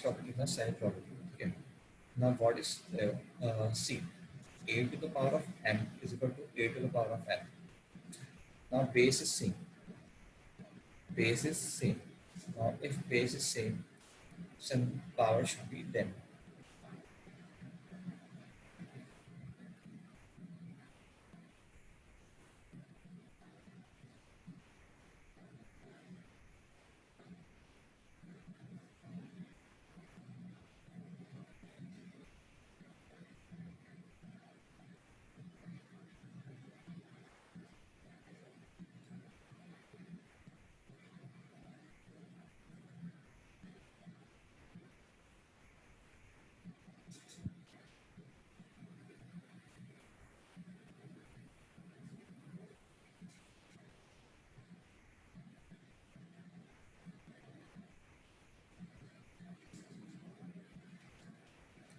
property is a self property. Okay. Now what is C? A to the power of m is equal to a to the power of n. Now base is same. Base is same. Now if base is same, some power should be then.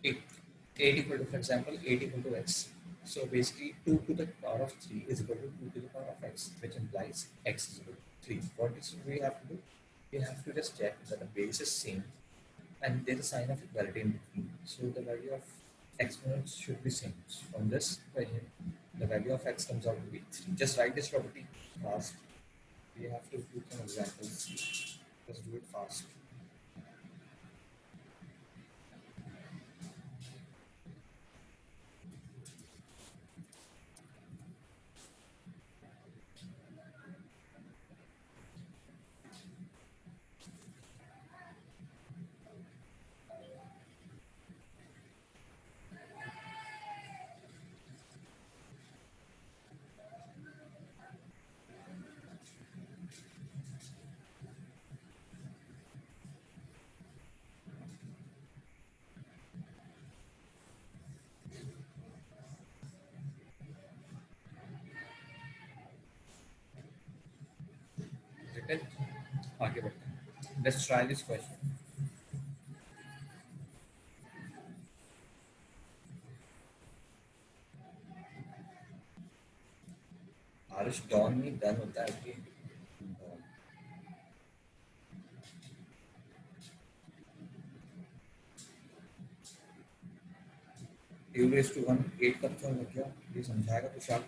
It 8 equal to, for example, 8 equal to x. So basically 2 to the power of 3 is equal to 2 to the power of x, which implies x is equal to 3. What is we have to do? We have to just check that the base is same and there's a sign of equality in between. So the value of exponents should be same. So from this equation, the value of x comes out to be 3. Just write this property fast. We have to do some examples. Let's do it fast. Written. आगे बढ़ते हैं. Let's try this question. Aarush डॉन में डन होता है कि due raise to 1 8 कब क्यों लग गया ये समझाएगा कुछ आप.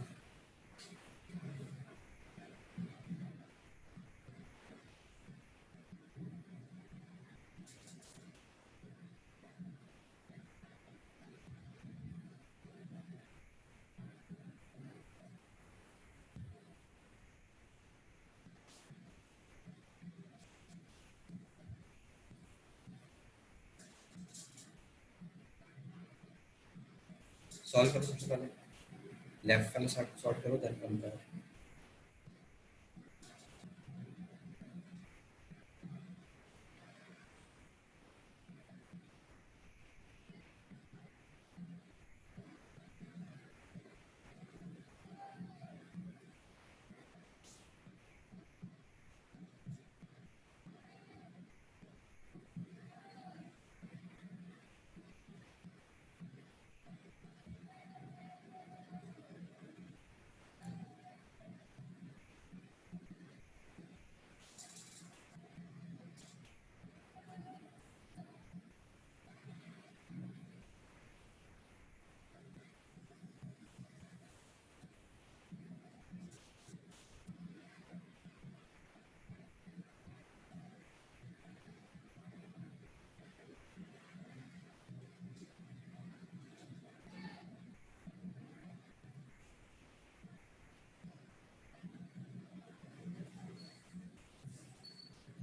सॉल्व करो सबसे पहले. लेफ्ट वाला सॉर्ट करो देन कम करो.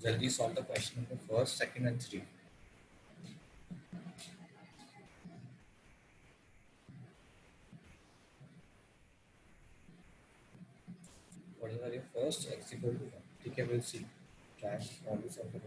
जल्दी solve the question number first second and 3. whatever your first x equal to 1. ठीक है, we'll see. Try all this out.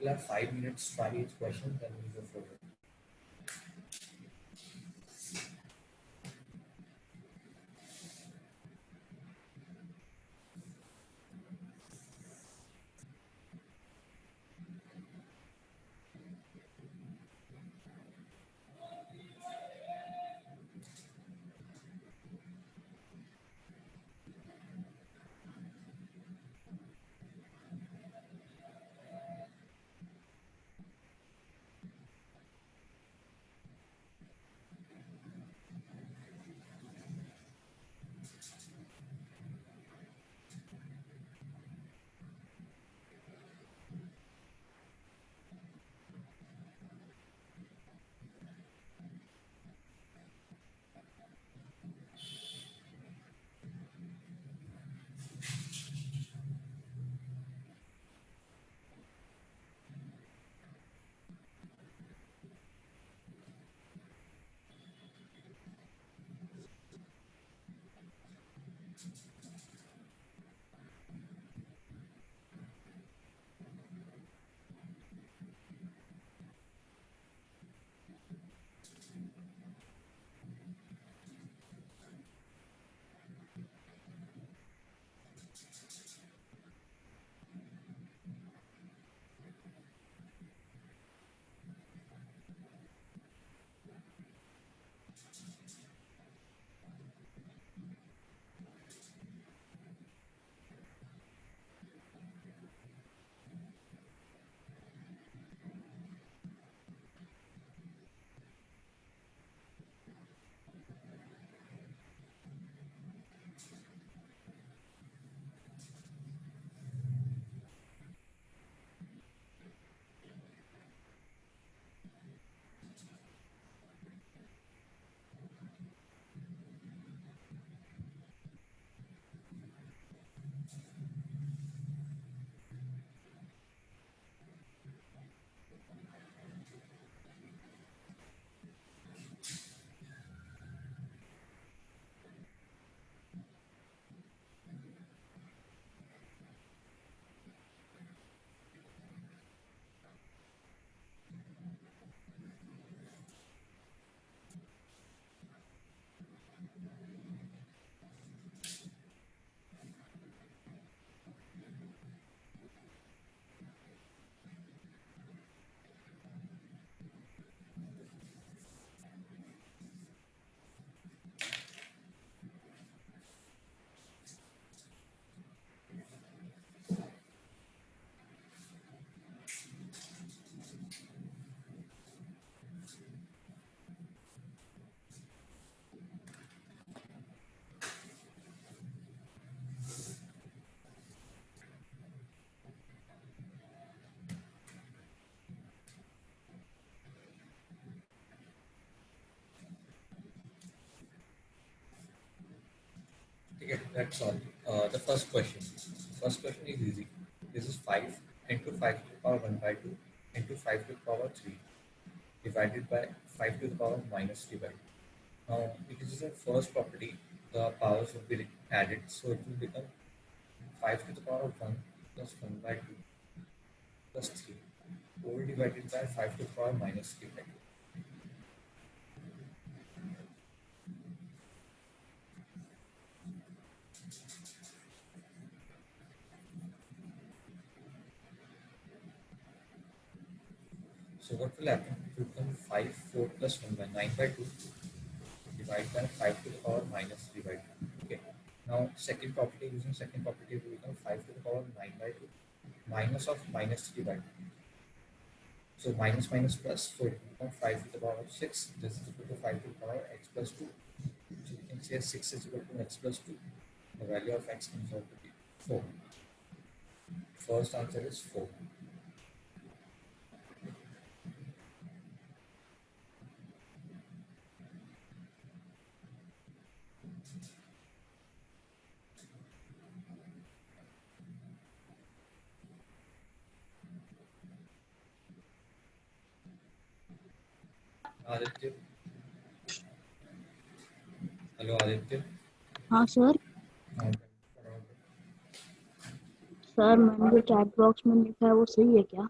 We'll have 5 minutes to try each question, then we'll go forward. Okay, that's all. The first question. First question is easy. This is 5 into 5 to the power 1 by 2 into 5 to the power 3 divided by 5 to the power minus 3 by 2. Now, because it's a first property, the powers will be added, so it will become 5 to the power 1 plus 1 by 2 plus 3 all divided by 5 to the power minus 3 by 2. So what will happen? It will become 5, 4 plus 1 by 9 by 2 divided by 5 to the power minus 3 by 2. Okay. Now second property, using second property will become 5 to the power 9 by 2 minus of minus 3 by 2. So minus minus plus, so it will become 5 to the power 6. This is equal to 5 to the power x plus 2. So you can say 6 is equal to x plus 2. The value of x comes out to be 4. First answer is 4. Aditya. Hello Aditya. हाँ sir हाँ, sir मैंने जो chat box में लिखा है वो सही है क्या?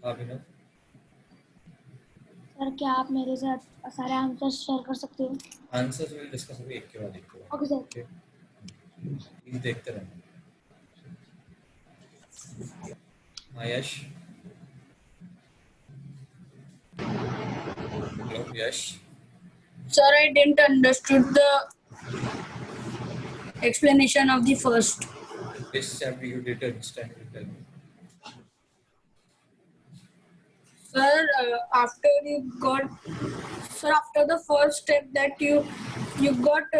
हाँ विनोद, सर क्या आप मेरे साथ सारे आंसर शेयर कर सकते हो? आंसर्स विल डिस्कस अभी एक के बाद एक के बाद। Okay sir. ओके, प्लीज देखते रहना। हाँ Yash, hello Yash. Sir, I didn't understood the explanation of the first. Which chapter you did understand? You tell me. Sir, after you got, sir, after the first step that you got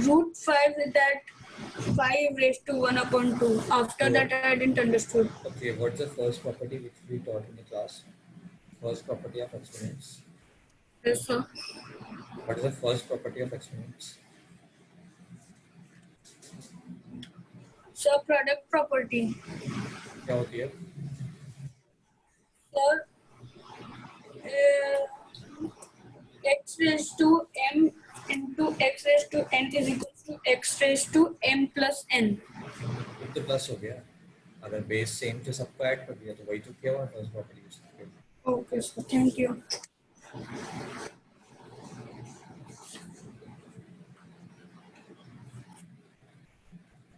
root 5 that 5 raised to 1 upon 2. After So, that, I didn't understood. okay, what's the first property which we taught in the class? First property of exponents. Yes, sir. What is the first property of exponents? Sir, product property. क्या होती है? Sir, x raised to m into x raised to n is equals to x raised to m plus n. एक तो plus हो गया, अगर base same थे सबको ऐड कर दिया तो वही तो क्या हुआ फर्स्ट प्रॉपर्टी यूज करके। Okay, sir. Thank you.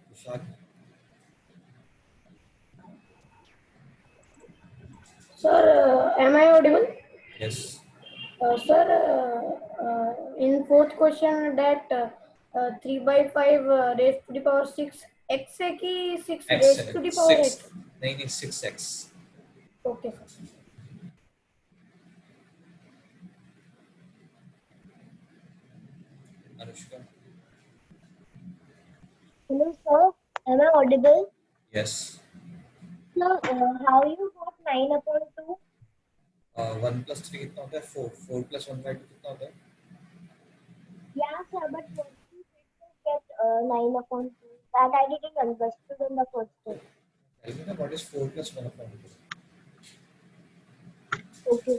Vishal, Sir, am I audible? Yes, Sir, in fourth question that 3 by 5 raised to the power 6 x है कि 6 x raised to the power 6, x? नहीं 6x। Okay, sir. Anushka, Hello, sir. Am I audible? Yes. Sir, how you got 9 upon 2? 1 + 3 कितना होता है? 4, 4 + 1/2 कितना होता है? Yeah, sir, but what you said to get 9 upon 2? That I didn't understood in the first step. Tell me now, what is 4 + 1/2? Okay.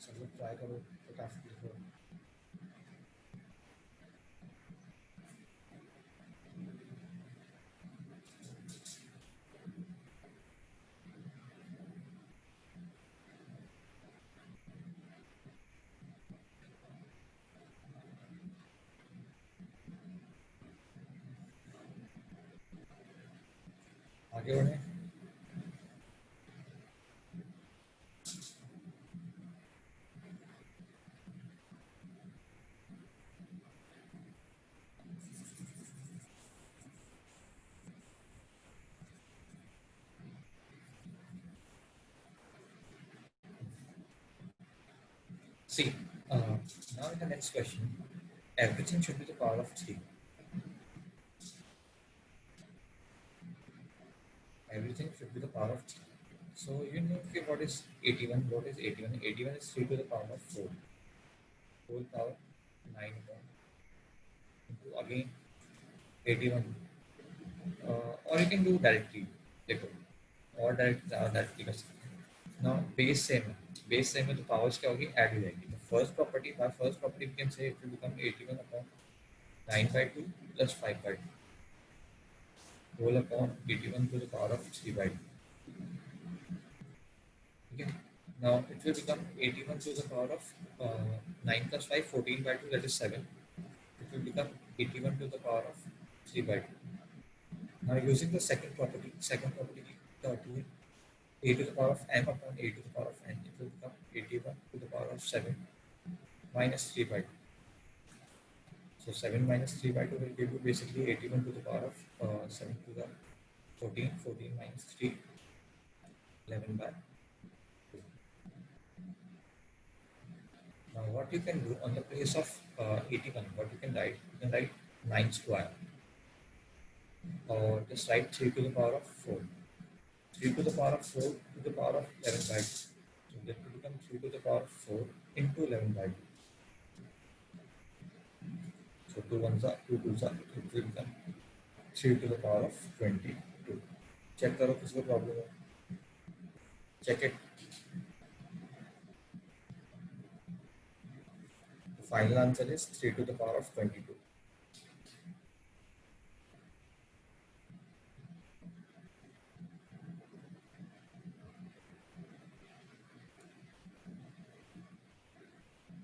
सब लोग try करो, फटाफट लिखो। आगे बढ़े। See, now in the next question, everything should be the power of 3. Everything should be the power of 3. So you know, okay, what is 81? What is 81? 81 is 3 to the power of 4. Whole power 9 into again 81. Or you can do directly. देखो, और directly कर सकते हैं। Now base same है, base same है तो powers क्या होगी? ऐड हो जाएगी। तो first property, by first property we can say it will become 81 upon 9/2 plus 5/2 whole upon 81 to the power of 3/2. Okay. Now it will become 81 to the power of 9 plus 5, 14/2, that is 7. It will become 81 to the power of 3/2. Now using the second property to a to the power of m upon a to the power of n, it will become 81 to the power of 7 minus 3/2. So 7 minus 3/2 will give you basically 81 to the power of 7 to the 14, 14 minus 3, 11/2. Now what you can do on the place of 81, what you can write 9 square, or just write 3 to the power of 4. 3 to the power of 4 to the power of 11/2. So that will become 3 to the power of 4 into 11/2. So 2 ones are 2 twos are, it will become 3 to the power of 22. Check करो किसको problem है, check it. Final answer is 3 to the power of 22.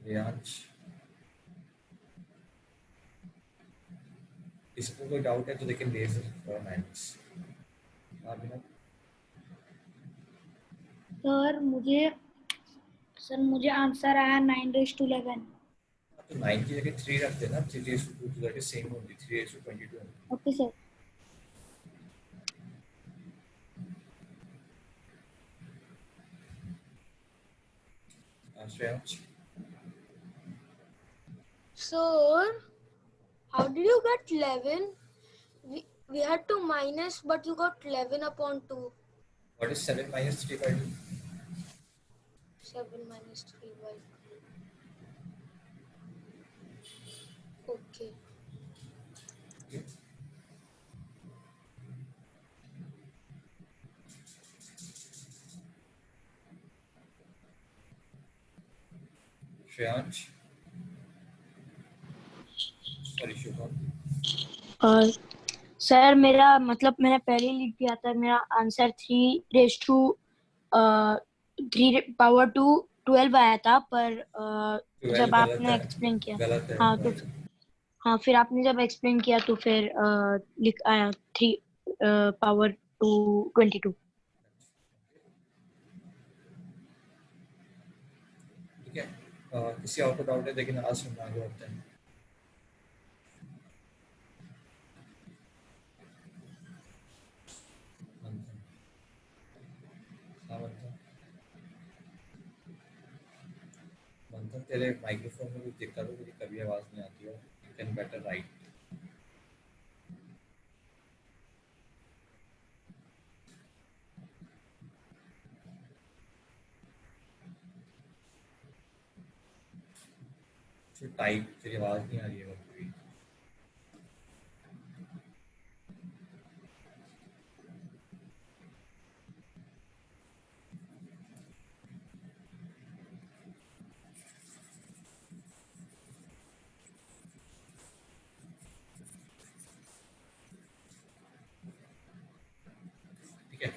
Riyansh, किसी को कोई doubt है तो they can raise for hands. हाँ बिना, सर मुझे आंसर आया 9 raised to 11। तो 9 की जगह 3 रख देना, 3 raised to 2 that is same only, 3 raised to 22 only. Okay sir. Shreyansh, Sir, how did you get 11? We had to minus, but you got 11 upon 2. what is 7 minus 3 by 2? 7 minus 3 by 2. Okay. Okay. Shreyansh, sorry Shubham. Sir मेरा मतलब मैंने पहले ही लिख दिया था, मेरा answer 3 आया था, पर 12 जब गलत आपने है, एक्सप्लेन किया, गलत है। हाँ तो हाँ फिर आपने जब एक्सप्लेन किया तो फिर लिख आया 3 power to 22। ठीक है, किसी और को डाउट है लेकिन आज हम आगे बढ़ते हैं। मंथन, हाँ मंथन, मंथन तेरे माइक्रोफोन में कुछ दिक्कत हो, तेरी कभी आवाज नहीं आती है, you can better write. Type, तेरी आवाज नहीं आ रही है कभी। ठीक है,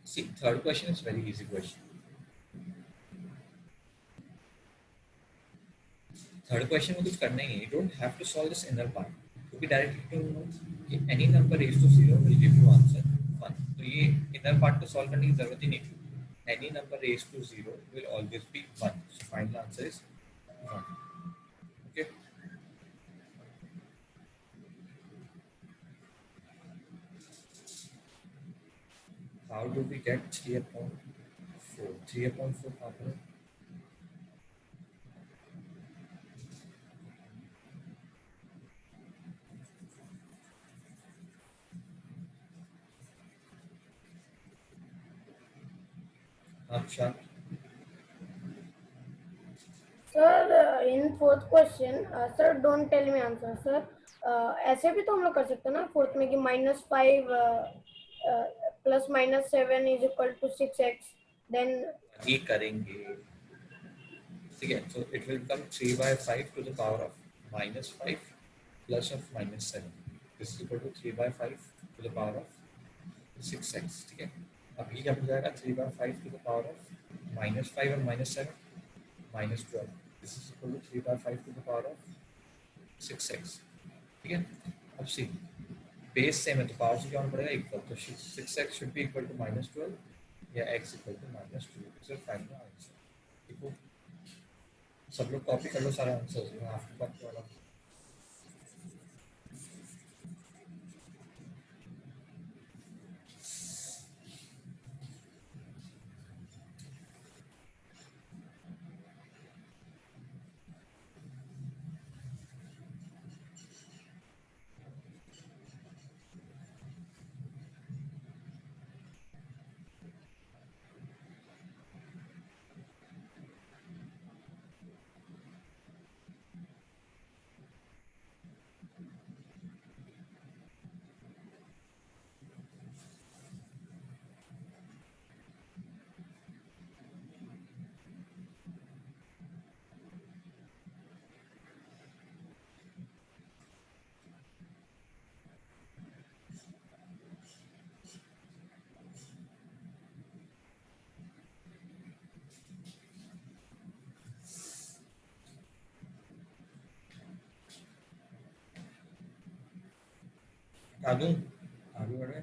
see third question is very easy question. Third question में कुछ करना ही नहीं, you don't have to solve this inner part, क्योंकि डायरेक्टली टू नो कि any number raise to 0 will give you answer 1, तो ये इनर पार्ट को सॉल्व करने की जरूरत ही नहीं थी। Any number raise to 0 will always be 1, so final answer is 1। Okay, how do we get 3/4? 3/4 कहाँ पर है? शांत, sir in fourth question sir don't tell me answer sir. ऐसे भी तो हम लोग कर सकते हैं ना फोर्थ में कि -5 + -7 = 6x, देन ये करेंगे। ठीक है, so it will become 3/5 to the power of -5 plus of -7. This is equal to 3/5 to the power of 6x. ठीक है, अब ये क्या हो जाएगा? 3/5 to the power of -5 और -7 -12. This is equal to 3/5 to the power of 6x. ठीक है, अब सी बेस सेम है तो पावर से क्या होना पड़ेगा? इक्वल, तो 6x should be equal to -12 या x equal to -2. This is final answer. देखो सब लोग कॉपी कर लो सारे आंसर्स, मैं आपको कॉपी वाला। आ दूं आगे बढ़े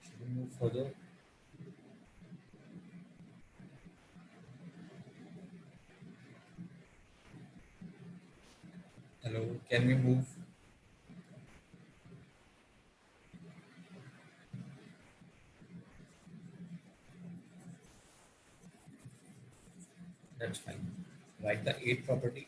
should we move further hello can we move that's fine write the 8th property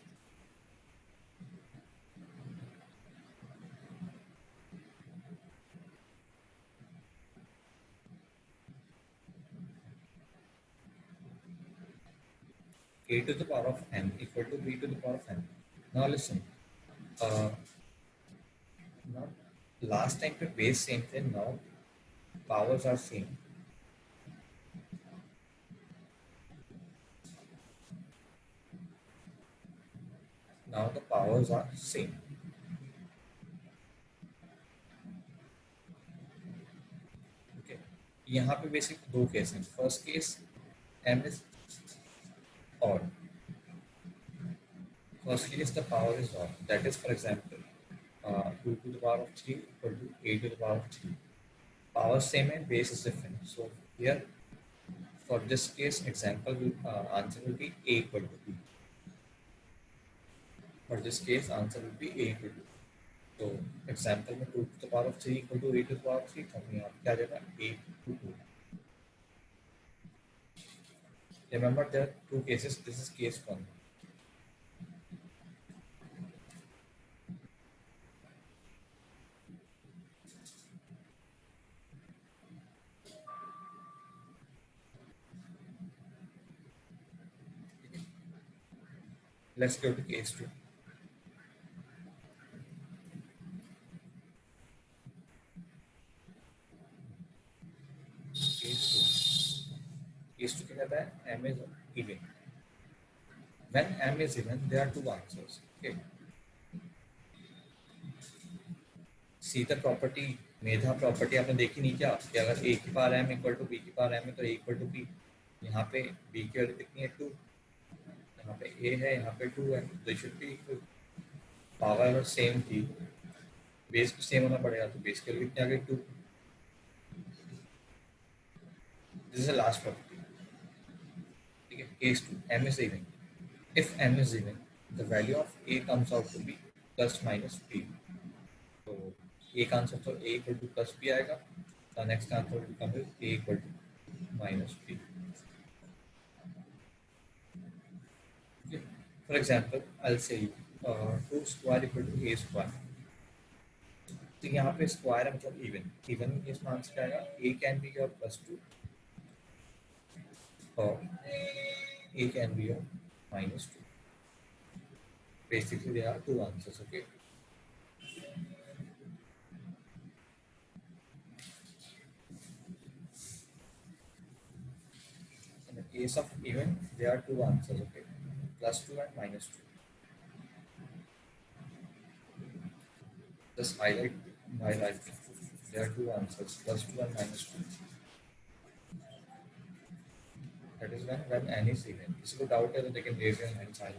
a to the power of n equal to b to the power of n. Now listen, uh, now last time the base same thing, now powers are same. Now the powers are same. Okay. यहाँ पे basic दो case हैं. First case m is odd. First case the power is odd. That is, for example, 2 to the power of 3 equal to a to the power of 3. Power same and base is different. So here, for this case, example answer will be a equal to b. For this case, answer will be a equal to b. So example में 2 to the power of 3 equal to a to the power of 3. तो हमें यहाँ क्या देगा a to 2. Remember there are two cases. This is case 1. Let's go to case 2. Case 2 क्या कहता है m is even. When m is even, there are two answers. Okay. See the property, Medha property आपने देखी नहीं क्या कि अगर a की power m equal to b की पावर m है तो a इक्वल टू b. यहाँ पे b की वैल्यू कितनी है 2. यहाँ पे a है, यहाँ पे 2 है, तो शुड बी इक्वल. पावर अगर सेम थी, बेस भी सेम होना पड़ेगा, तो बेस की वैल्यू कितनी आ गई 2. This is the last property. ठीक है. Case 2 m is even. If m is even, the value of a comes out to be plus minus b. So a का आंसर तो a equal to plus b आएगा. The next answer will come with a equal to minus b. Okay. For example, I'll say 2 square equal to a square. तो यहाँ पे square है मतलब even. Even में इसमें आंसर आएगा a can be your plus 2 or a can be your minus 2. Basically, there are two answers. Okay. In the case of even, there are two answers. Okay. Plus 2 and minus 2. Just highlight. There are two answers. Plus 2 and minus 2. That is when n is even. किसी को doubt है तो they can raise their hands high.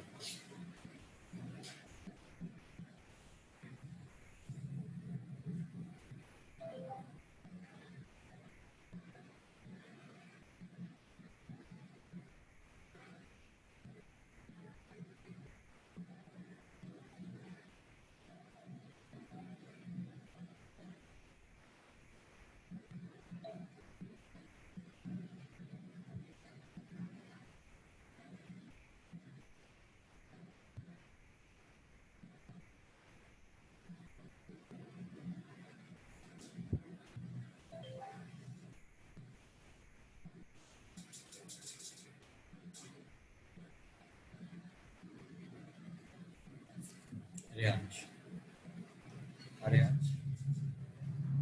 Aryansh.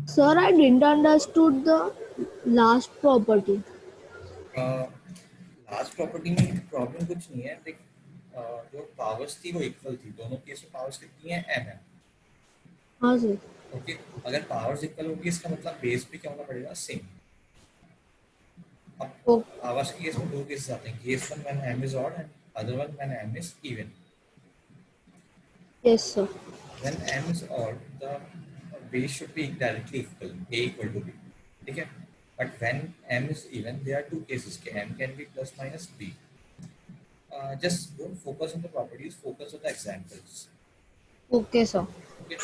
Sir, I didn't understood the last property. Last property में problem कुछ नहीं है. देख, जो पावर्स थी वो इक्वल थी. दोनों केस में पावर्स कितनी है m है. हाँ सर. ओके, अगर पावर्स इक्वल होगी इसका मतलब बेस भी क्या होना पड़ेगा, सेम। अब ओ पावर्स के केस में दो केसेस आते हैं, case one when m is odd and other one when m is even. Yes sir. When m is odd, the base should be directly equal, a equal to b. ठीक है, but when m is even, there are two cases. M can be plus minus b. Just don't focus on the properties, focus on the examples. Okay sir. Okay,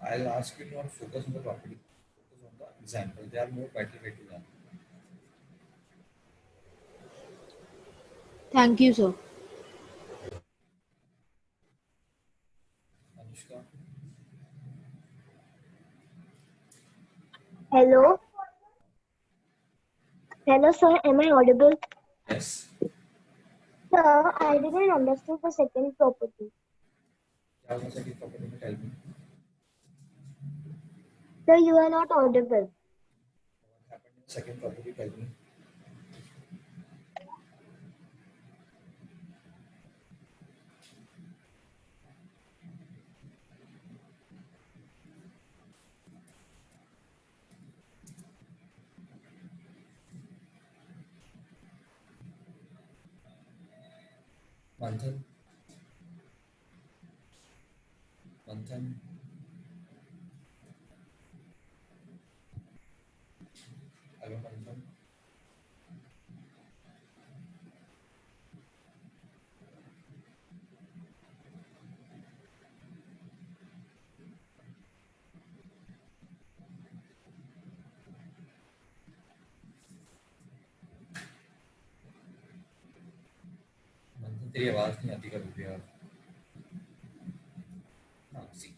I'll ask you to not focus on the property, focus on the example. They are more better way to learn. Thank you sir. Anushka, Hello? Hello, sir. Am I audible? yes. Sir, I didn't understand the second property. क्या हो सकती property में tell me. Sir, you are not audible. What happened in second property? Tell me. Manthan. Manthan. Hello, Manthan. मंथन तेरी आवाज नहीं आती कभी भी यार। See,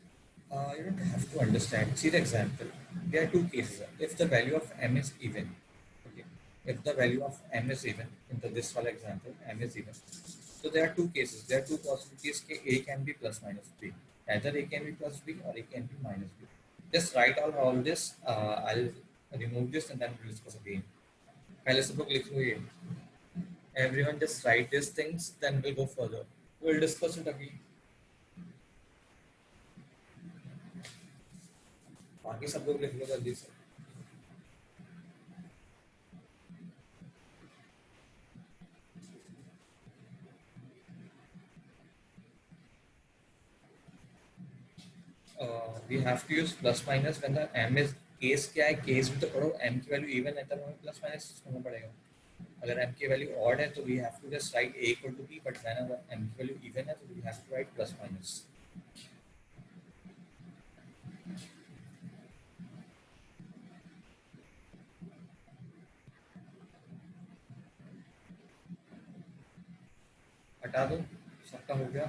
you don't have to understand. See the example. There are two cases. If the value of m is even, okay, if the value of m is even, in this one example, m is even. So there are two cases. There are two possibilities. A can be plus minus b. Either a can be plus b or a can be minus b. Just write all this. I'll remove this and then we'll discuss again. पहले सब लोग लिख लो ये. Everyone just write these things. Then we'll go further. We'll discuss it again. बाकी सब लोग लिख लो जल्दी से. We have to use plus minus when the m is case क्या है, केस भी तो पढ़ो, m की वैल्यू इवन है तब हमें प्लस माइनस करना पड़ेगा. अगर m की वैल्यू ऑड है तो we have to just write a equal to b, but when अगर m की वैल्यू इवन है तो we have to write plus minus. हटा दो, सबका हो गया.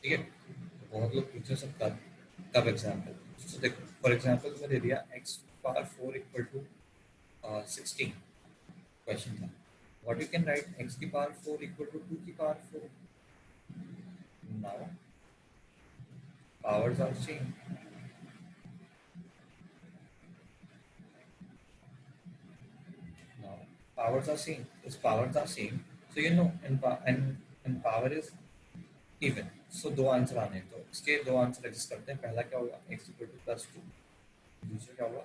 ठीक है, तो बहुत लोग पूछे सब कब एग्जाम्पल. तो देखो फॉर एग्जाम्पल मैं दे दिया x power 4 equal to 16 question था. What you can write x की पावर 4 इक्वल टू 2 की power 4. Now powers are same. Now powers are same. If powers are same, so you know and power is even. So दो answer आने हैं, तो इसके दो answer exist करते हैं. पहला क्या होगा, x इक्वल टू प्लस 2. दूसरा क्या होगा,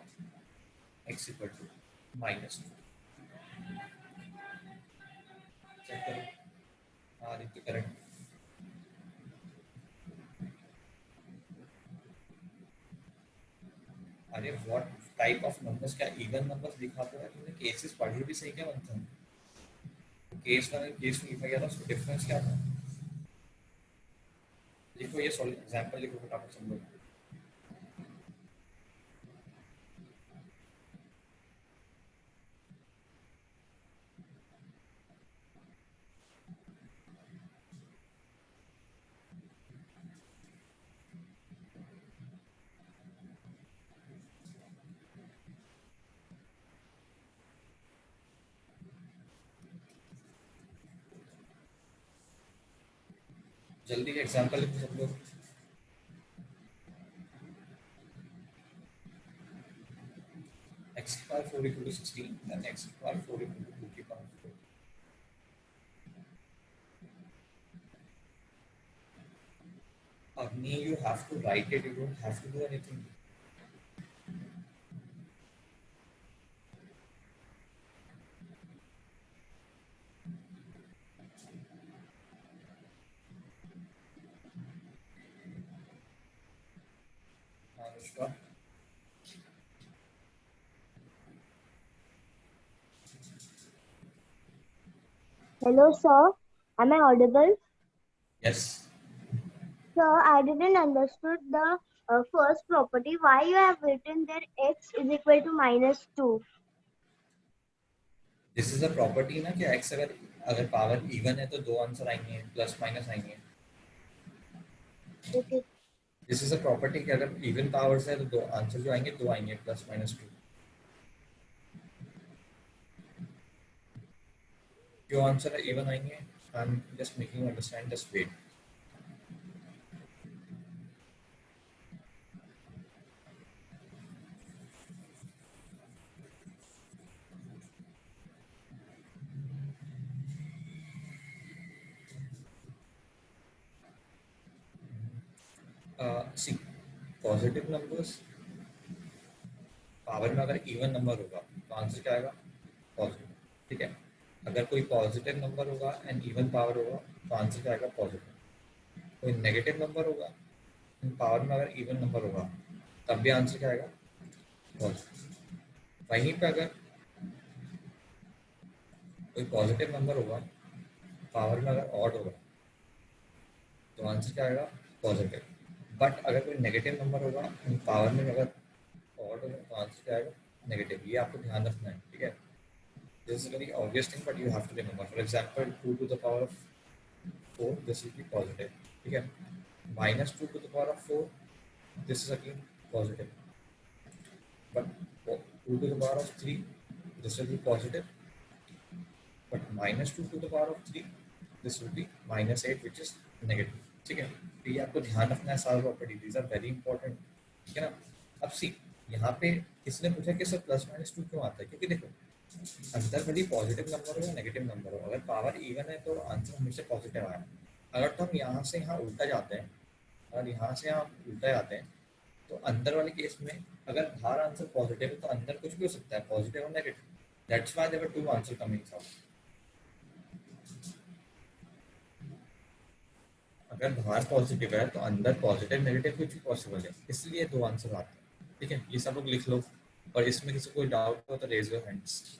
x equal to minus 2. Check करो. हाँ आदित्य करेक्ट. अरे व्हाट टाइप ऑफ नंबर्स, क्या इवन नंबर्स दिखाते हैं. तुमने केसेस पढ़े भी सही क्या मंथन. केस वन केस में लिखा गया था, उसका डिफरेंस क्या था. लिखो ये सॉल्व एग्जांपल लिखो फटाफट सब लोग. जल्दी एग्जांपल लिखो सब लोग. x की power 4 equal to 16, then x की पावर 4 equal to 2 की power 4. Agni, you have to write it, you don't have to do anything. Anushka? Hello, sir. Am I audible? Yes. Sir, I didn't understood the first property. Why you have written there x is equal to -2? This is a property ना कि x अगर अगर power even है तो दो answer आएंगे, plus minus आएंगे. Okay. This is a property कि अगर इवन पावर्स है तो दो आंसर जो आएंगे दो आएंगे, प्लस माइनस 2. जो आंसर है इवन आएंगे. I am just making you understand, just wait. See positive numbers power में अगर इवन नंबर होगा तो आंसर क्या आएगा? पॉजिटिव. ठीक है. अगर कोई पॉजिटिव नंबर होगा एंड इवन पावर होगा तो आंसर क्या आएगा? पॉजिटिव. कोई नेगेटिव नंबर होगा एंड पावर में अगर इवन नंबर होगा तब भी आंसर क्या आएगा? पॉजिटिव. वहीं पे अगर कोई पॉजिटिव नंबर होगा, पावर में अगर ऑड होगा तो आंसर क्या आएगा? पॉजिटिव. बट अगर कोई नेगेटिव नंबर होगा एंड पावर में अगर ऑड होगा तो आंसर क्या आएगा? नेगेटिव. ये आपको ध्यान रखना है. ठीक है. This is very obvious thing but you have to remember. For example 2 to the power of 4, this will be positive. ठीक है. -2 to the power of 4, this is again positive. But 2 to the power of 3, this will be positive. But -2 to the power of 3, this will be -8, which is negative. ठीक है. तो ये आपको ध्यान रखना है सारे property. These are very important. ठीक है ना. अब सी यहाँ पे किसने पूछा कि सर प्लस माइनस 2 क्यों आता है? क्योंकि देखो अंदर भले पॉजिटिव नंबर हो या नेगेटिव नंबर हो, अगर पावर इवन है तो आंसर हमेशा पॉजिटिव आया. अगर तो हम यहाँ से यहाँ उल्टा जाते हैं, अगर यहाँ से यहाँ उल्टा जाते हैं तो अंदर वाले केस में अगर बाहर आंसर पॉजिटिव है तो अंदर कुछ भी हो सकता है, पॉजिटिव और negative. That's why there were two answer coming out. अगर बाहर पॉजिटिव है तो अंदर पॉजिटिव नेगेटिव कुछ भी पॉसिबल है, इसलिए दो आंसर आते हैं. ठीक है. ये सब लोग लिख लो और इसमें किसी को कोई डाउट हो तो रेज योर हैंड्स.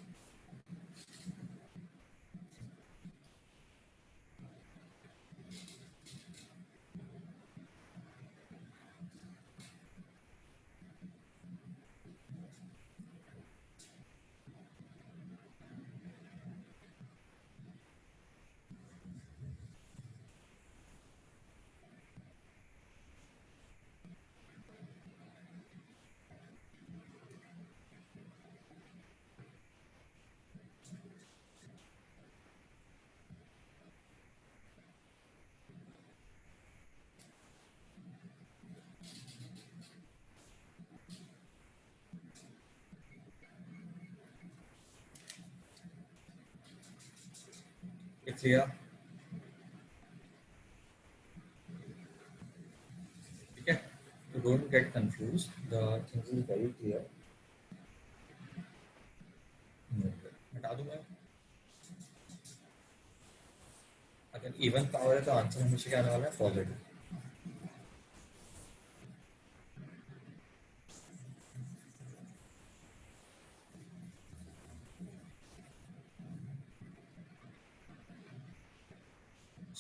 क्लियर? ठीक है. तो don't get confuse, the things is very clear. हटा दूं मैं? अगर इवन पावर है तो आंसर हमेशा क्या आने वाला है? पॉजिटिव.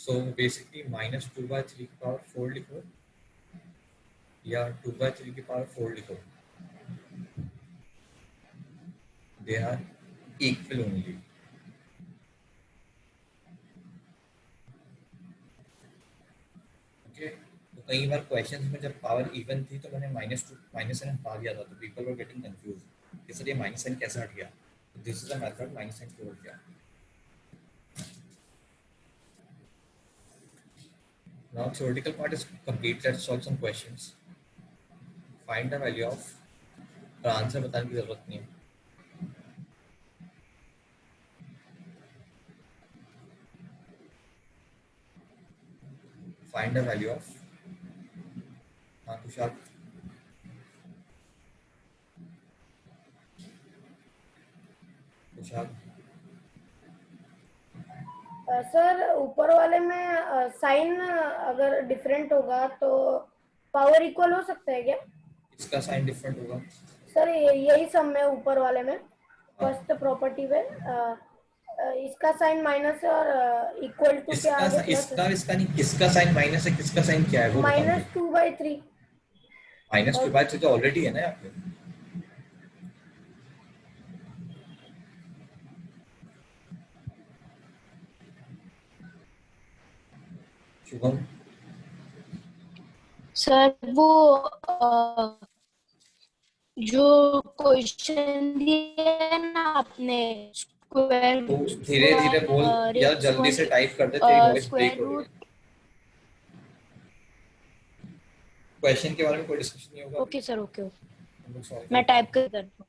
So basically -2/3 की पावर 4 लिखो या 2/3 की पावर 4 लिखो. They are equal only. Okay. तो कई बार क्वेश्चंस में जब पावर इवन थी तो मैंने -2 -n हटा दिया था तो पीपल वर गेटिंग कंफ्यूज इसलिए -n कैसे हट गया. This is a method. -n क्यों हट गया? Now theoretical part is complete. Let's solve some questions. Find the value of. Answer बताने की जरूरत नहीं है. find the value of Tushar. Tushar sir ऊपर वाले में साइन अगर डिफरेंट होगा तो पावर इक्वल हो सकता है क्या? इसका साइन डिफरेंट होगा. सर यही सम है ऊपर वाले में फर्स्ट प्रॉपर्टी में इसका साइन माइनस है और इक्वल टू क्या इसका आगे प्लस इसका इसका नहीं, किसका साइन माइनस है, किसका साइन क्या है वो बता माइनस मुझे. 2/3 -2/3 तो ऑलरेडी है ना यहाँ पे. शुभम सर वो जो क्वेश्चन दिया है ना आपने स्क्वायर तो धीरे धीरे बोल या जल्दी से टाइप कर दे, तेरी वॉइस ब्रेक स्क्वायर हो रही रूट. है. क्वेश्चन के बारे में कोई डिस्कशन नहीं होगा. ओके सर, ओके हम लोग solve मैं करेंगे. टाइप कर देता हूँ.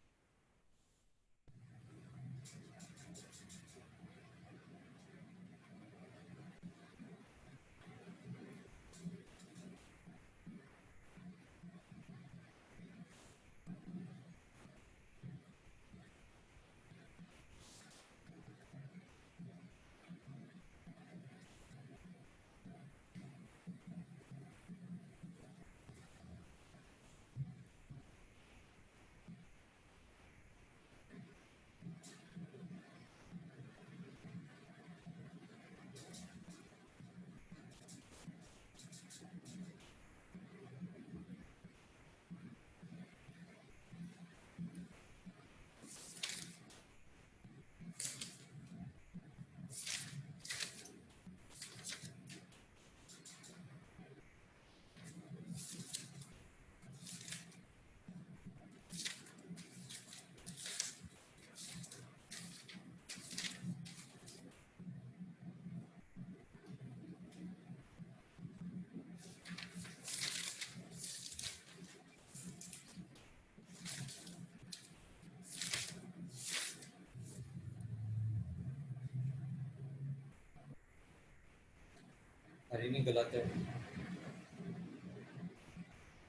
अरे नहीं गलत है.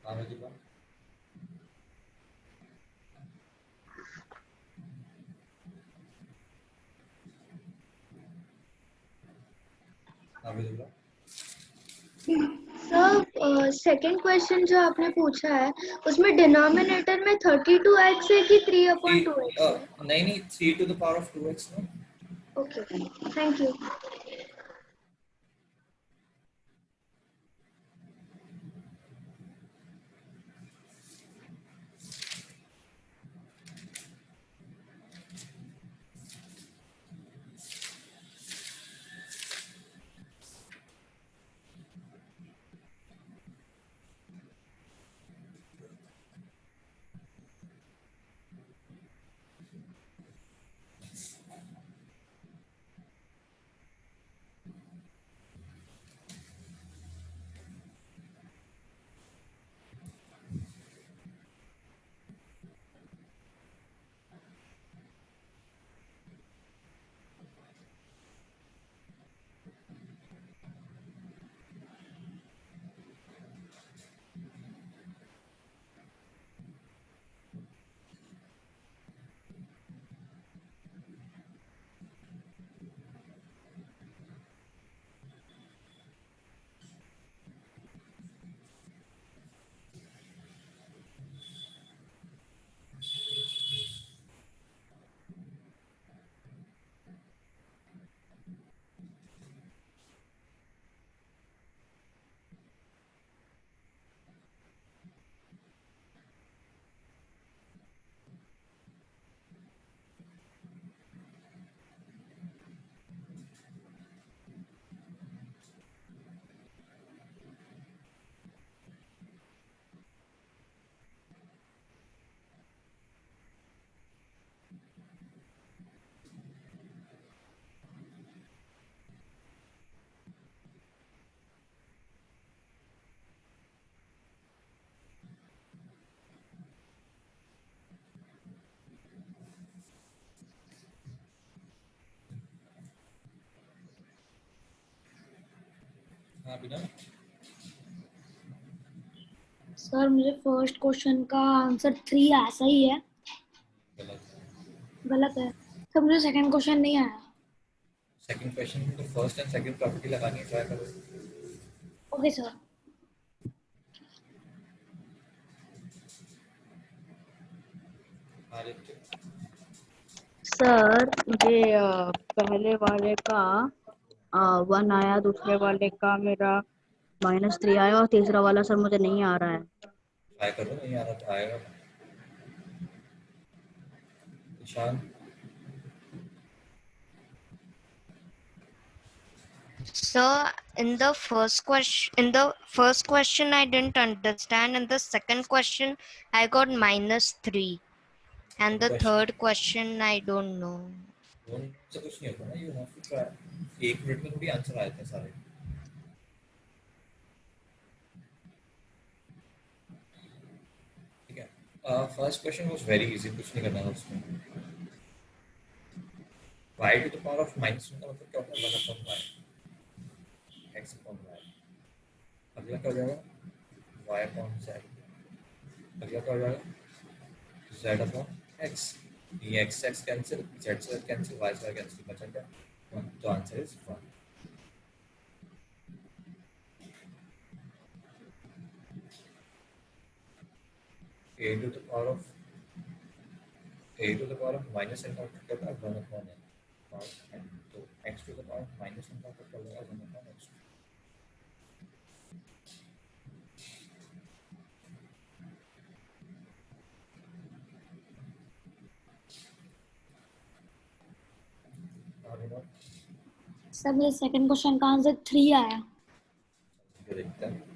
हाँ मैं जी. हाँ मैं जी. सर सेकंड क्वेश्चन जो आपने पूछा है उसमें डिनोमिनेटर में 32x है कि 3/2x है? नहीं नहीं, 3 to the power of 2x ना. Okay, thank you. हाँ बिना. सर मुझे फर्स्ट क्वेश्चन का आंसर 3 ऐसा ही है, गलत। गलत है। सर मुझे सेकंड क्वेश्चन नहीं आया। सेकंड क्वेश्चन में तो फर्स्ट एंड सेकंड प्रॉपर्टी लगानी है, ट्राई करो। Okay sir. आदित्य, सर मुझे पहले वाले का 1 आया, दूसरे वाले का मेरा -3 आया और तीसरा वाला सर मुझे नहीं आ रहा है। ट्राई करो, नहीं आ रहा तो आएगा। Ishan, So in the first question I didn't understand, and the second question I got -3, and the third question I don't know. दोनों से कुछ नहीं होता ना, you have to try. 1 minute में थोड़ी आंसर आए थे सारे। ठीक है, first question was very easy, कुछ नहीं करना था उसमें। y to the power of -1 का मतलब क्या होता है? 1 upon y, x upon y। अगला क्या हो जाएगा? y upon z। अगला क्या हो जाएगा? z upon x। ये x x कैंसिल, z से कैंसिल, y से कैंसिल, बचा क्या? 1। तो answer is 1। a to the power of -n का मतलब क्या होता है? 1 upon n। तो x to the power of -n का मतलब क्या होगा? 1 upon x। सर मुझे सेकंड क्वेश्चन का आंसर 3 आया। देखते हैं।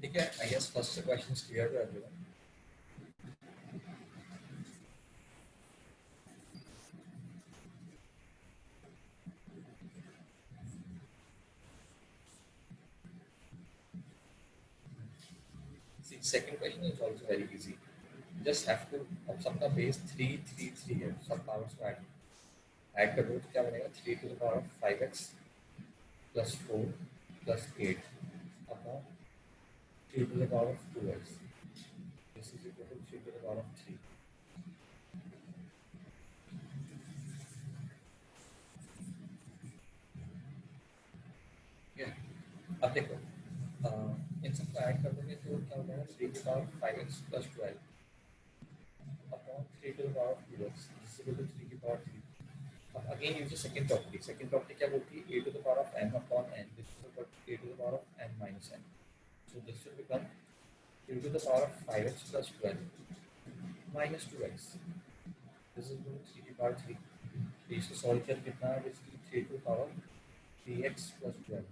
ठीक है, I guess first question clear to everyone. See, second question is also very easy. Just have to, अब सबका बेस 3 3 3 है, सब पावर्स को ऐड कर दो तो क्या बनेगा? 3 to the power of 5x plus 4 plus 8 upon 3 to the power of 2x। This is equal to 3 to the power of 3। अब देखो, इन सबको ऐड कर दोगे तो क्या हो जाएगा? 3 to the power of 5x plus 12 upon 3 to the power of 2x। This is equal to 3 to the power of 3। अब again use the second property. Second property क्या बोलती है? a to the power of m upon n। This is equal to a to the power of n minus n। So this will become a to the power of 5x plus 12 minus 2x। This is equal to 3 to the power 3। तो इसको solve कर कितना है? Basically 3 to the power 3x plus 12।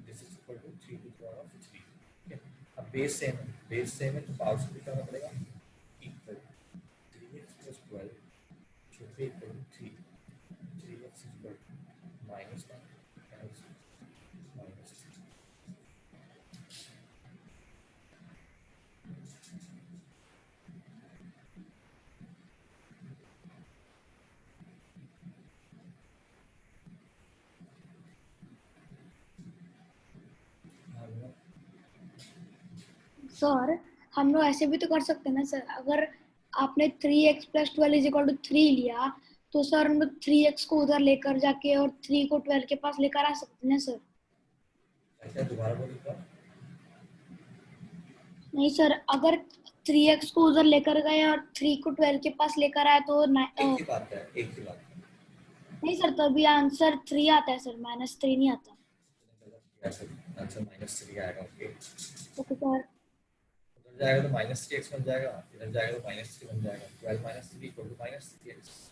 This is equal to 3 to the power of 3। ठीक है, अब base same है, base same है तो पावर्स को भी करना पड़ेगा equal. 3x plus 12 should be equal to 3। 3x is equal to -9 and -3। Sir हम लोग ऐसे भी तो कर सकते हैं ना सर, अगर आपने 3x plus 12 is equal to 3 लिया तो सर हम लोग 3x को उधर लेकर जाके और 3 को 12 के पास लेकर आ सकते हैं ना सर। ऐसा दोबारा बोलिएगा। नहीं सर, अगर 3x को उधर लेकर गए और 3 को 12 के पास लेकर आए तो एक ही बात है, एक ही बात है। नहीं सर, तभी आंसर 3 आता है सर, -3 नहीं आता। आंसर -3 आएगा। Okay, okay sir. उधर जाएगा तो -3x बन जाएगा, इधर जाएगा तो -3 बन जाएगा। 12 - 3 = -3x।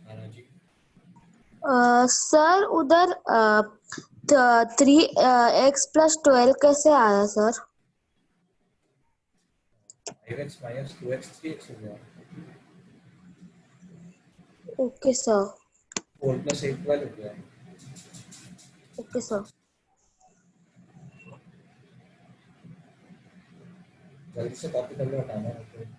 हाँ जी, सर उधर 3x + 12 कैसे आया सर? 5x - 2x 3x हो गया। Okay sir. 4 + 8 12 हो गया। Okay sir. जल्दी से कॉपी कर लो, हटाना है तो।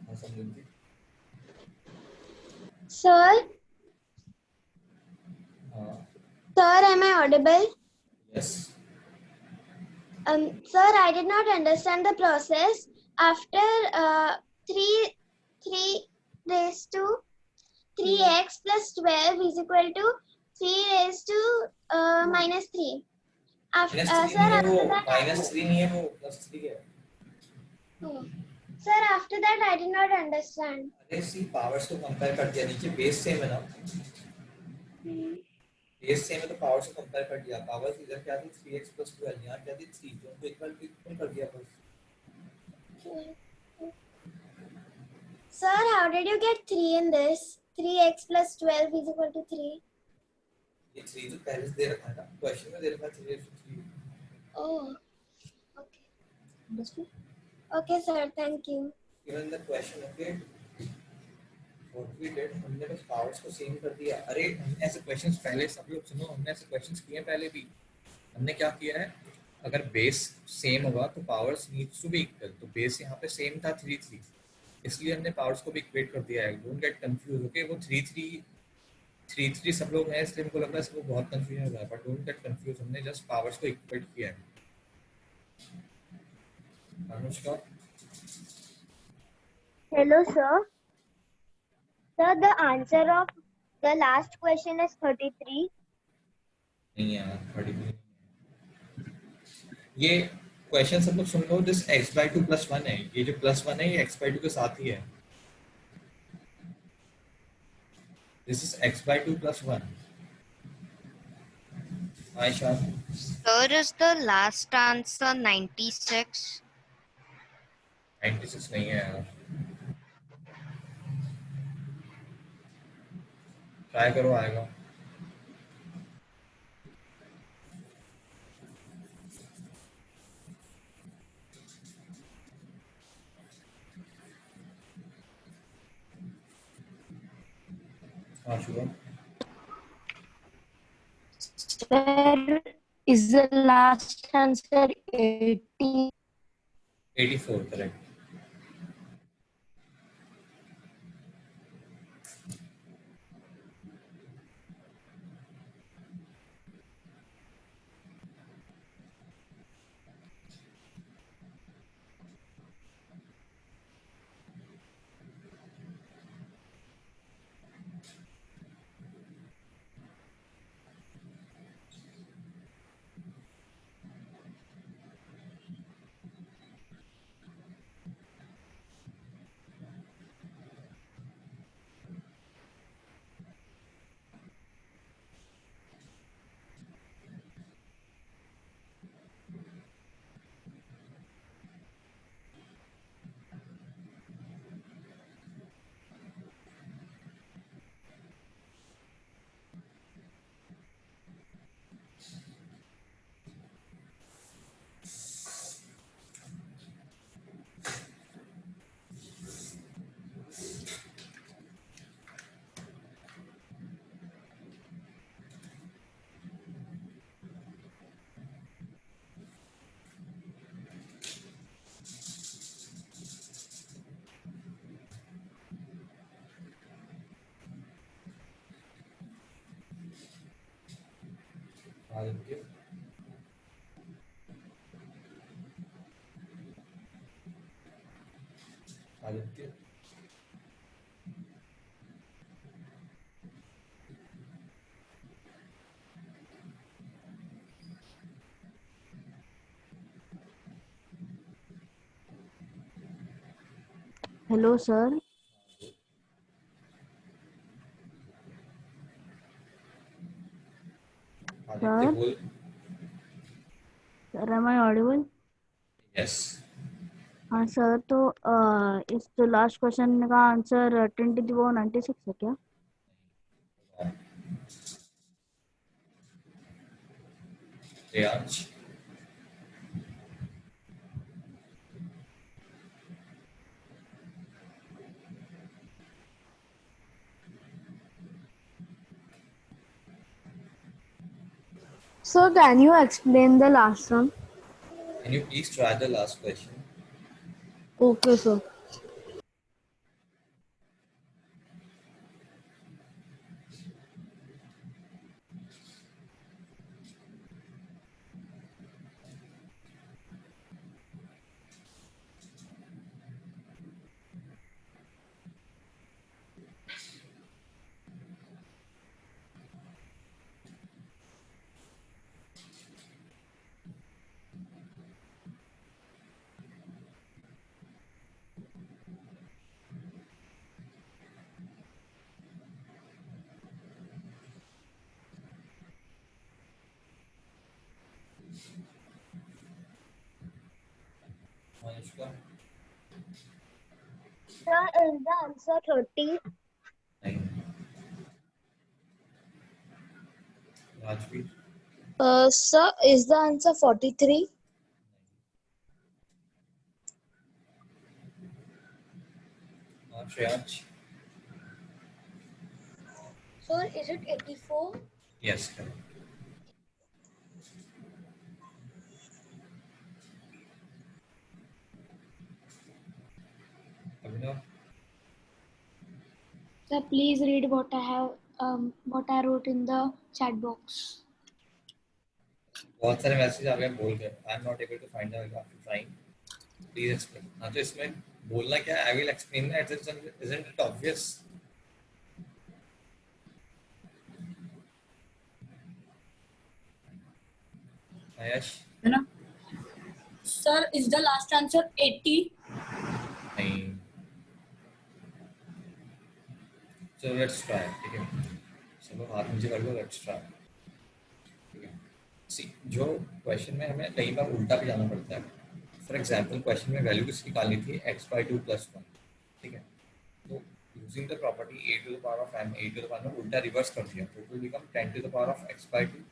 हाँ, समझ लीजिए। Sir, हाँ, sir, am I audible? Yes. Sir, I did not understand the process. After 3 raised to 3x + 12 is equal to 3 raised to -3. After, -3 sir, नहीं है वो, after that, -3 नहीं है वो, +3 है। oh, sir, after that I did not understand. अरे सी powers को compare कर दिया, नीचे बेस सेम है ना, बेस सेम है तो पावर्स को कंपेयर कर दिया। पावर्स इधर क्या थी, 3x + 12, यहाँ क्या थी 3, तो उनको इक्वल कर दिया बस। Sir, how did you get 3 in this? 3x + 12 is equal to 3. ये 3 तो पहले से दे रखा है ना, क्वेश्चन में दे रखा है 3x/3। Oh, okay. Understood? Okay, sir. Thank you. Given the question, okay, what we did, हमने बस पावर्स को सेम कर दिया। अरे हमने ऐसे क्वेश्चंस पहले, सब लोग सुनो, हमने ऐसे क्वेश्चंस किए हैं पहले भी। हमने क्या किया है, अगर बेस सेम होगा तो powers needs to be equal, तो बेस यहाँ पे सेम था 3 3, इसलिए हमने पावर्स को भी इक्वेट कर दिया है। Don't get confuse, okay. वो 3 3 सब लोग हैं, इसलिए मुझे लग रहा है सबको बहुत कंफ्यूजन हो रहा है, बट डोंट गेट कंफ्यूज, हमने जस्ट पावर्स को इक्वेट किया है। Anushka, Hello, sir. Sir, the answer of the last question is 33. नहीं यार, 33 ये क्वेश्चन सब लोग सुन लो। दिस x/2 + 1 है, ये जो +1 है ये x/2 के साथ ही है। This is x/2 + 1। Ayesha, Sir, is the last answer 96? 96 नहीं है यार, ट्राई करो, आएगा। हाँ Shubham, Sir, is the last answer 80? 84 correct. Aditya, Aditya, Hello, sir. Aditya Sir? बोल. Sir, am I audible? Yes. हाँ सर, तो इस जो लास्ट क्वेश्चन का आंसर 10⁻96 है क्या? Priyansh, Sir, can you explain the last one? can you please try the last question? Okay, sir. Anushka, Sir, is the answer 30? 9. Rajveer, Sir, is the answer 43? Shreyansh. Sir, is it 84? Yes, correct. Abhinav, Sir, please read what I wrote in the chat box. बहुत सारे message आ गए बोल गए. I am not able to find out after trying. Please explain. हाँ तो इसमें बोलना क्या है? I will explain that. Isn't it obvious? Ayash, Sir, is the last answer 80? नहीं. So let's try. ठीक है, चलो हाथ नीचे कर लो. Let's try. ठीक है. सी, जो क्वेश्चन में हमें कई बार उल्टा भी जाना पड़ता है. फॉर एग्जाम्पल क्वेश्चन में वैल्यू किसकी निकालनी थी? x/2 + 1. ठीक है, तो using the property a to the power of m, a to the power में उल्टा रिवर्स कर दिया तो it will become 10 to the power of x/2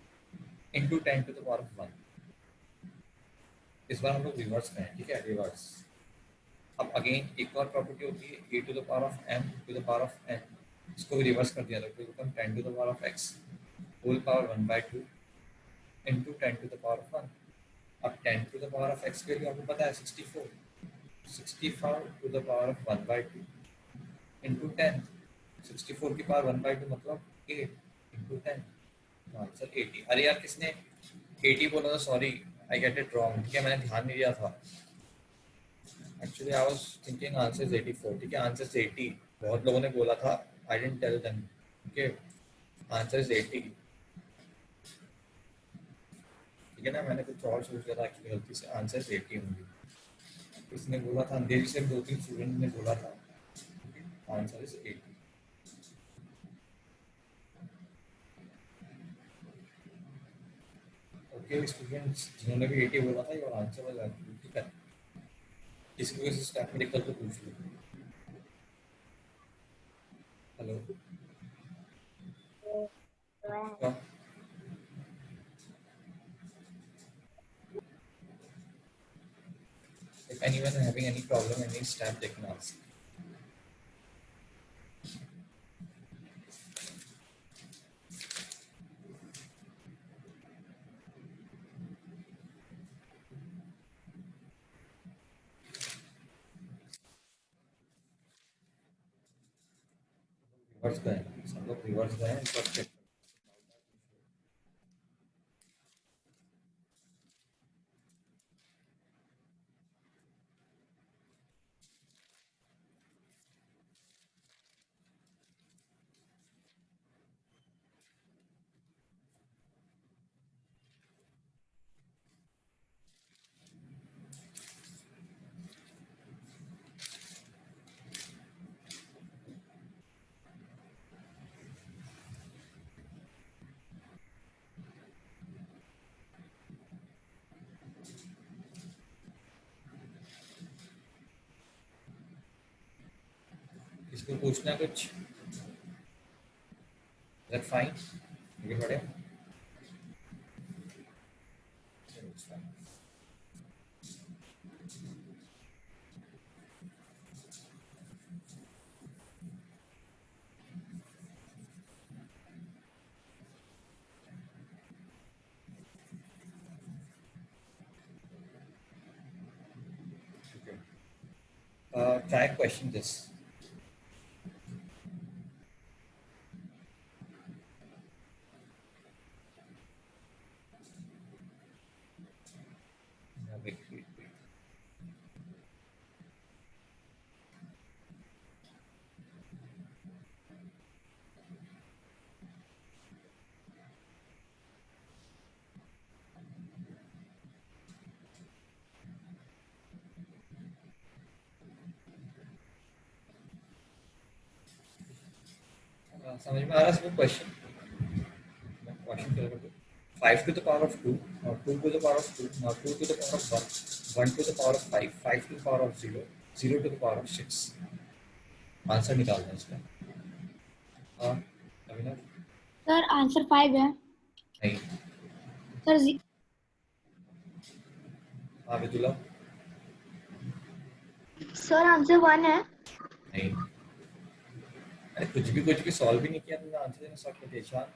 into 10 to the power of 1. इस बार हम लोग रिवर्स करें. ठीक है, रिवर्स. अब अगेन एक और प्रॉपर्टी होती है a to the power of m to the power of n. इसको भी रिवर्स कर दिया तो it become 10 to the power of x whole power 1/2 into 10 to the power of 1. अब 10 to the power of x के लिए आपको पता है 64 to the power of 1/2 into 10 64 की पावर 1/2 मतलब 8 into 10 आंसर 80. अरे यार किसने 80 बोला था, sorry I get it wrong. ठीक है, मैंने ध्यान नहीं दिया था. Actually I was thinking answer is 84. ठीक है, आंसर इज 80. बहुत लोगों ने बोला था, I didn't tell them. Okay, answer is 80. ठीक है ना, मैंने कुछ और सोच लिया था एक्चुअली गलती से. आंसर 80 होंगे. किसने बोला था? अंधेरी से 2-3 स्टूडेंट ने बोला था. Answer is 80. ओके स्टूडेंट्स, जिन्होंने भी 80 बोला था your answer was absolutely correct. इसकी वजह से स्टाफ मेडिकल तो पूछ लो. Hello if anyone having any problem, any staff, they can ask. Reverse गए, सब लोग रिवर्स गए हैं. सब चेक इसको पूछना कुछ. Is that fine? You got it? It's fine. Okay. Try question this. Wait. समझ में आ रहा है सबको क्वेश्चन? क्वेश्चन क्या है? 5 to the power of 2 or 2 to the power of 2 or 2 to the power of 1, 1 to the power of 5, 5 to the power of 0, 0 to the power of 6. Answer निकालना है इसका. हाँ अभिनव. सर आंसर 5 है. नहीं. Sir हाँ Vidula. Sir answer 1 है. नहीं. अरे कुछ भी सॉल्व भी नहीं किया तुमने, आंसर देना स्टार्ट कर दिया. Ishan.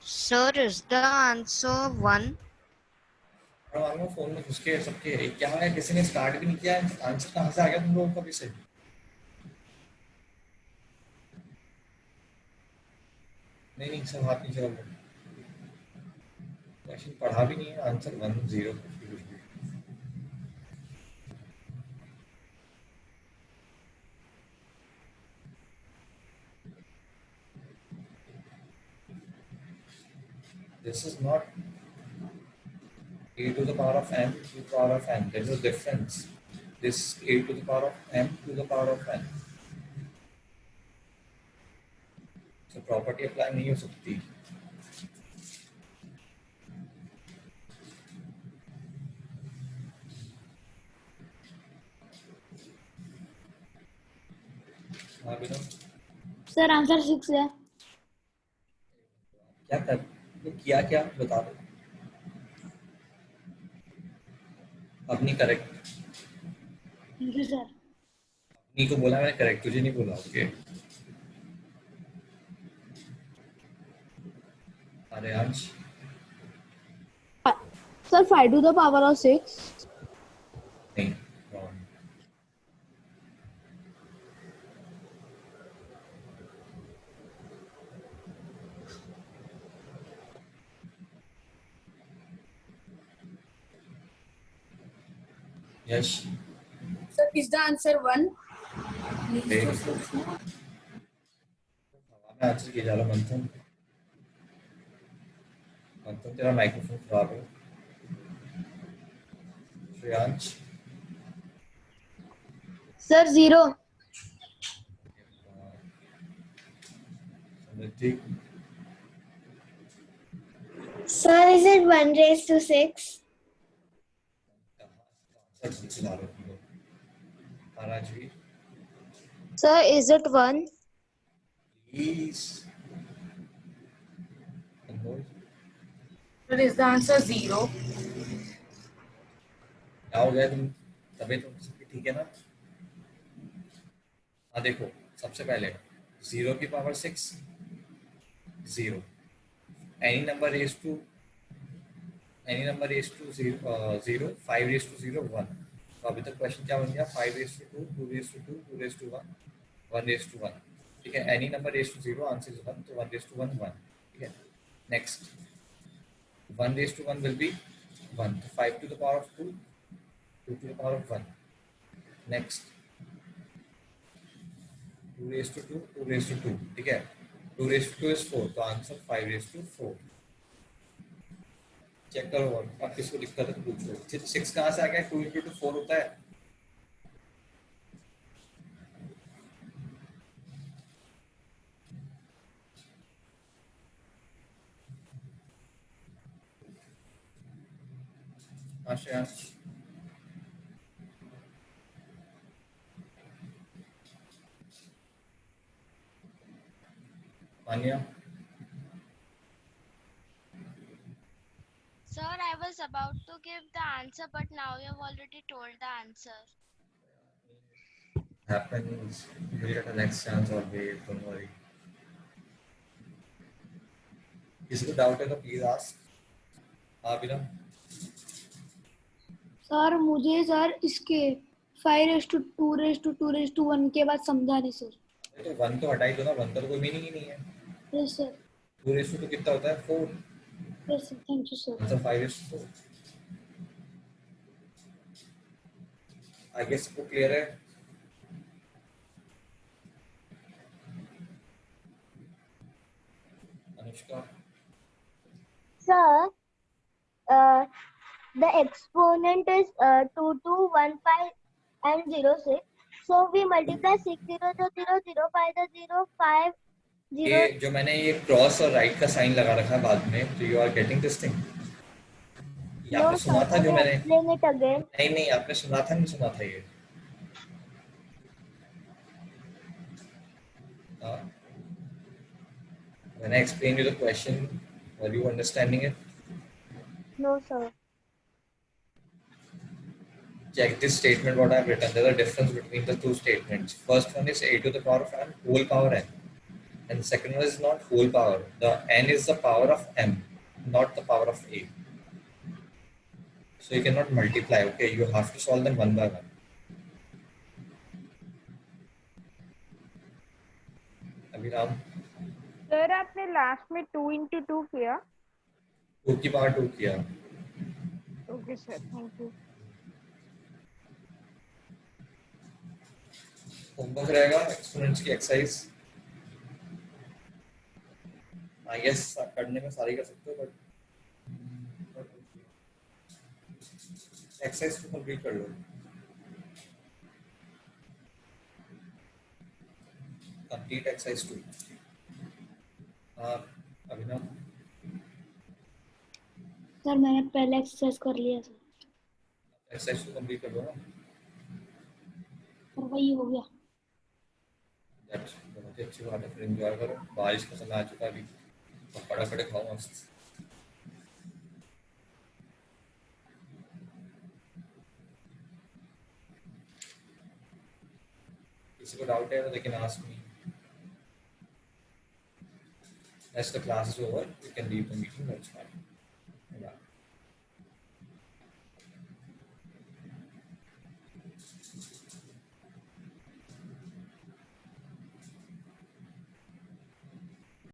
Sir, is the answer 1? और फोन में घुस के सबके क्या है, किसी ने स्टार्ट भी नहीं किया. आंसर कहाँ से आ गया तुम लोगों का भी से? नहीं सब हाथ नीचे रखो. क्वेश्चन पढ़ा भी नहीं है. Answer 1 0. This is not a to the power of m to the power of n. There is a difference. This a to the power of m to the power of n. So property apply नहीं हो सकती. हाँ बिना. Sir answer 6 है. क्या कर तो किया क्या बता दो. अपनी करेक्ट. Thank you sir. अपनी को बोला मैंने, करेक्ट तुझे नहीं बोला. Okay Aryansh Sir, 5 to the power of 6. नहीं, wrong. Yash Sir, is the answer 1? मैं आंसर किया जा रहा मंथन मंथन तेरा माइक्रोफोन खराब है Shreyansh Sir, 0. Samriddhi Sir, is it 1 raised to 6? Answer ठीक से ला रहे हो आराजी Sir, is it 1? Please Anmol Sir, is the answer 0? क्या हो गया तुम तबीयत तो सबकी ठीक है ना हाँ देखो सबसे पहले 0 की power 6 0 any number raise to 0 5 raise to 0 1 तो अभी तक क्वेश्चन क्या बन गया 5 raise to 2 2 raise to 2 2 raise to 1 1 raise to 1 ठीक है any number raise to 0 answer is 1 तो 1 रेज टू 1 1 ठीक है next 1 raise to 1 will be 1 तो 5 to the power of 2 2 to the power of 1 next 2 raised to 2 2 raised to 2 ठीक है 2 raised to 2 is 4 तो answer 5 raised to 4 check करो और अब किसको दिक्कत है तो पूछो 6 कहाँ से आ गया 2 into 2 4 होता है आशा मान्या Sir, I was about to give the answer, but now you have already told the answer. happens we'll get a next chance always don't worry किसी को डाउट है तो प्लीज आस्क हाँ बिना सर मुझे सर इसके 5 raise to 2 raise to 2 raise to 1 के बाद समझा नहीं सर तो 1 तो हटा ही दो ना 1 का तो कोई मीनिंग ही नहीं है यस सर 2 रेज टू कितना होता है 4 yes sir thank you sir answer 5 raise to 4 I guess सबको क्लियर है Anushka Sir, the exponent is 2, 2, 1, 5 and 0, 6. So we multiply 6, 0, 0, 0, 0, 5, 0, 5, 0. ये जो मैंने ये क्रॉस और राइट का साइन लगा रखा है बाद में तो you are getting this thing ये No, आपने sir, सुना था जो can you मैंने explain it again? नहीं नहीं आपने सुना था नहीं सुना था ये when I explained you the question were you understanding it No, sir. check this statement what I have written there's a difference between the two statements first one is a to the power of n whole power n and the second one is not whole power the n is the power of m not the power of a so you cannot multiply okay you have to solve them one by one Abhiram sir आपने last में 2 into 2 किया 2 की power 2 किया okay sir thank you homework रहेगा exponents की exercise I guess करने में सारी कर सकते हो बट एक्सरसाइज को कंप्लीट कर लो कंप्लीट एक्सरसाइज 2 हाँ अभिनव सर मैंने पहले एक्सरसाइज कर लिया सर एक्सरसाइज को कंप्लीट कर लो ना और वही हो गया दैट्स बहुत ही अच्छी बात है फिर एंजॉय करो बारिश का समय आ चुका है अभी तो फटाफट खाओ मस्त किसी को डाउट है तो लेकिन ask me As the class is over, you can leave the meeting. That's fine.